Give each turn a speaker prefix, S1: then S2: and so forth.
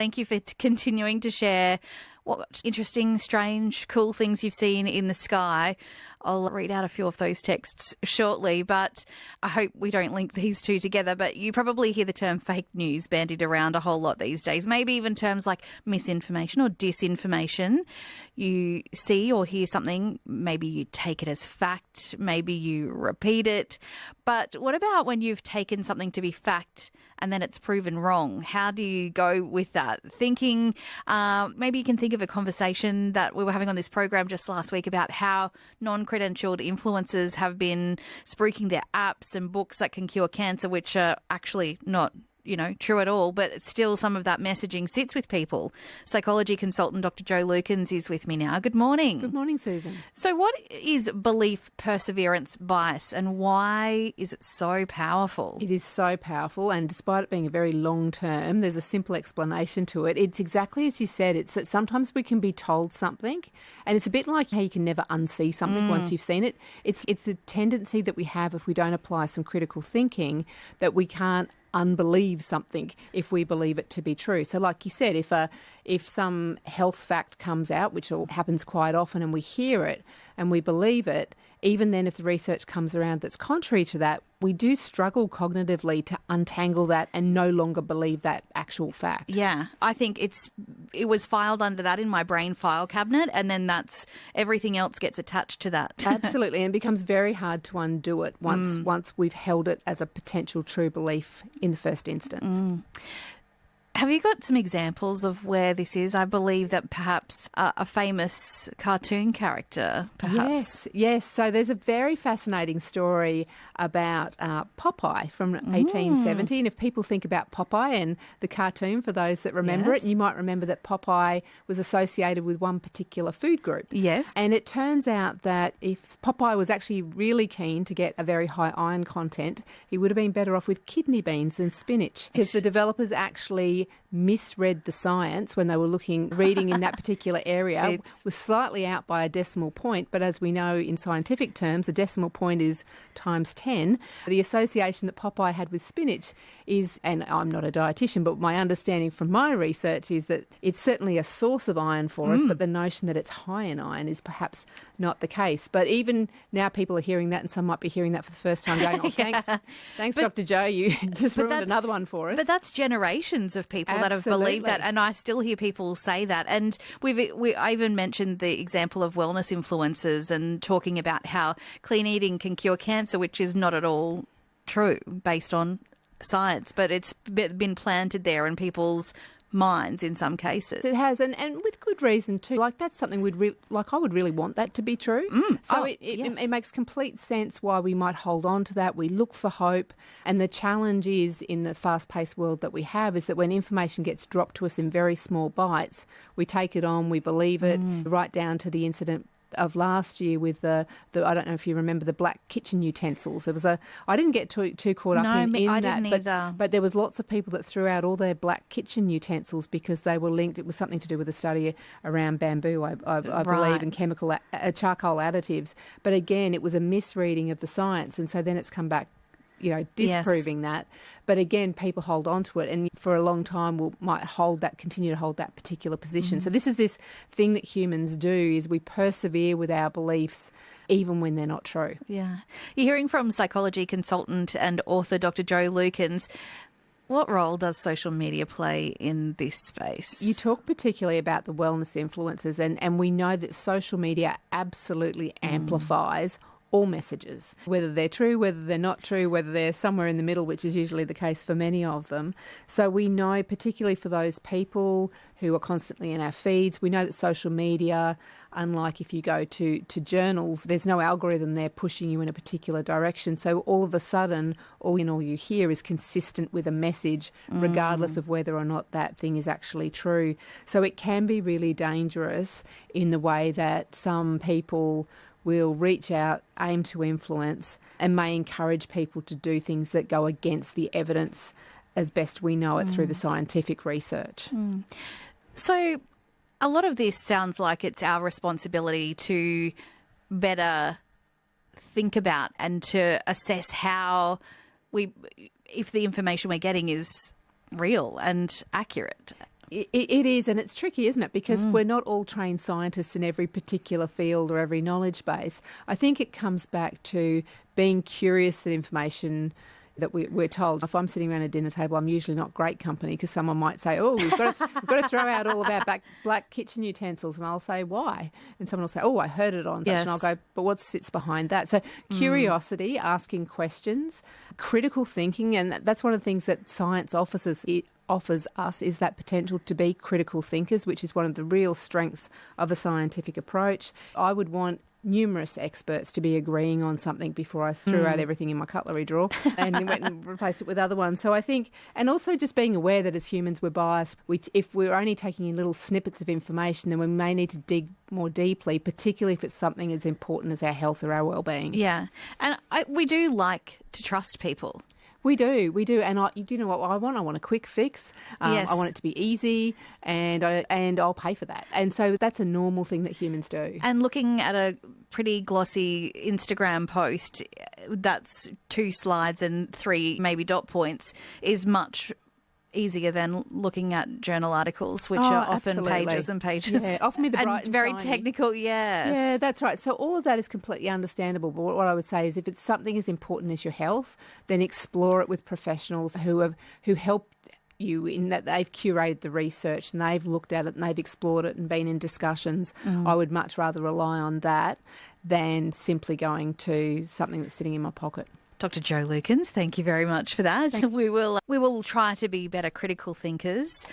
S1: Thank you for continuing to share what interesting, strange, cool things you've seen in the sky. I'll read out a few of those texts shortly, but I hope we don't link these two together. But you probably hear the term fake news bandied around a whole lot these days, maybe even terms like misinformation or disinformation. You see or hear something, maybe you take it as fact, maybe you repeat it. But what about when you've taken something to be fact and then it's proven wrong? How do you go with that? Thinking, maybe you can think of a conversation that we were having on this program just last week about how non-credentialed influencers have been spruiking their apps and books that can cure cancer, which are actually not true at all, but still some of that messaging sits with people. Psychology consultant Dr. Jo Lukens is with me now. Good morning.
S2: Good morning, Susan.
S1: So what is belief perseverance bias and why is it so powerful?
S2: It is so powerful, and despite it being a very long term, there's a simple explanation to it. It's exactly as you said. It's that sometimes we can be told something, and it's a bit like how you can never unsee something once you've seen it. It's the tendency that we have if we don't apply some critical thinking that we can't unbelieve something if we believe it to be true. So like you said, if some health fact comes out, which happens quite often, and we hear it and we believe it, even then if the research comes around that's contrary to that, we do struggle cognitively to untangle that and no longer believe that actual fact.
S1: Yeah, I think it was filed under that in my brain file cabinet, and then that's everything else gets attached to that.
S2: Absolutely, and it becomes very hard to undo it once we've held it as a potential true belief in the first instance.
S1: Have you got some examples of where this is? I believe that perhaps a famous cartoon character, perhaps.
S2: Yes. So there's a very fascinating story about Popeye from 1870. And if people think about Popeye and the cartoon, for those that remember it, you might remember that Popeye was associated with one particular food group.
S1: Yes.
S2: And it turns out that if Popeye was actually really keen to get a very high iron content, he would have been better off with kidney beans than spinach, because the developers actually misread the science when they were reading in that particular area. Was slightly out by a decimal point, but as we know in scientific terms, a decimal point is times 10. The association that Popeye had with spinach is, and I'm not a dietitian, but my understanding from my research is that it's certainly a source of iron for us, but the notion that it's high in iron is perhaps not the case. But even now people are hearing that, and some might be hearing that for the first time going, thanks Dr. Jo, you just ruined another one for us.
S1: But that's generations of people that have believed that, and I still hear people say that. And I even mentioned the example of wellness influencers and talking about how clean eating can cure cancer, which is not at all true based on science, but it's been planted there in people's minds in some cases.
S2: It has, and with good reason too. Like that's something I would really want that to be true. So it makes complete sense why we might hold on to that. We look for hope, and the challenge is in the fast-paced world that we have is that when information gets dropped to us in very small bites, we take it on, we believe it, right down to the incident of last year with the I don't know if you remember the black kitchen utensils. There was I didn't get too caught up in
S1: I
S2: that,
S1: didn't either.
S2: But there was lots of people that threw out all their black kitchen utensils because they were linked. It was something to do with a study around bamboo, I believe, and chemical charcoal additives. But again, it was a misreading of the science, and so then it's come back disproving that. But again, people hold on to it, and for a long time might continue to hold that particular position. So this is this thing that humans do, is we persevere with our beliefs even when they're not true.
S1: Yeah. You're hearing from psychology consultant and author Dr. Jo Lukens. What role does social media play in this space?
S2: You talk particularly about the wellness influencers, and we know that social media absolutely amplifies all messages, whether they're true, whether they're not true, whether they're somewhere in the middle, which is usually the case for many of them. So we know, particularly for those people who are constantly in our feeds, we know that social media, unlike if you go to journals, there's no algorithm there pushing you in a particular direction. So all of a sudden, all you hear is consistent with a message, regardless of whether or not that thing is actually true. So it can be really dangerous in the way that some people will reach out, aim to influence, and may encourage people to do things that go against the evidence as best we know it through the scientific research.
S1: So a lot of this sounds like it's our responsibility to better think about and to assess if the information we're getting is real and accurate.
S2: It is, and it's tricky, isn't it? Because we're not all trained scientists in every particular field or every knowledge base. I think it comes back to being curious that information that we're told. If I'm sitting around a dinner table, I'm usually not great company because someone might say, oh, we've got to throw out all of our black kitchen utensils. And I'll say, why? And someone will say, oh, I heard it on such.
S1: Yes.
S2: And I'll go, but what sits behind that? So curiosity, asking questions, critical thinking, and that's one of the things that science offers us is that potential to be critical thinkers, which is one of the real strengths of a scientific approach. I would want numerous experts to be agreeing on something before I threw out everything in my cutlery drawer and then went and replaced it with other ones. So I think, and also just being aware that as humans we're biased. If we're only taking in little snippets of information, then we may need to dig more deeply, particularly if it's something as important as our health or our well-being.
S1: Yeah. And we do like to trust people.
S2: We do. And do you know what I want? I want a quick fix.
S1: Yes.
S2: I want it to be easy, and I'll pay for that. And so that's a normal thing that humans do.
S1: And looking at a pretty glossy Instagram post that's 2 slides and 3 maybe dot points is much easier than looking at journal articles, which are often
S2: absolutely.
S1: pages and pages.
S2: Yeah, often the bright and
S1: very
S2: shiny.
S1: technical, yes.
S2: Yeah, that's right. So all of that is completely understandable. But what I would say is if it's something as important as your health, then explore it with professionals who help you in that they've curated the research and they've looked at it and they've explored it and been in discussions. I would much rather rely on that than simply going to something that's sitting in my pocket.
S1: Dr. Jo Lukens, thank you very much for that. We will try to be better critical thinkers.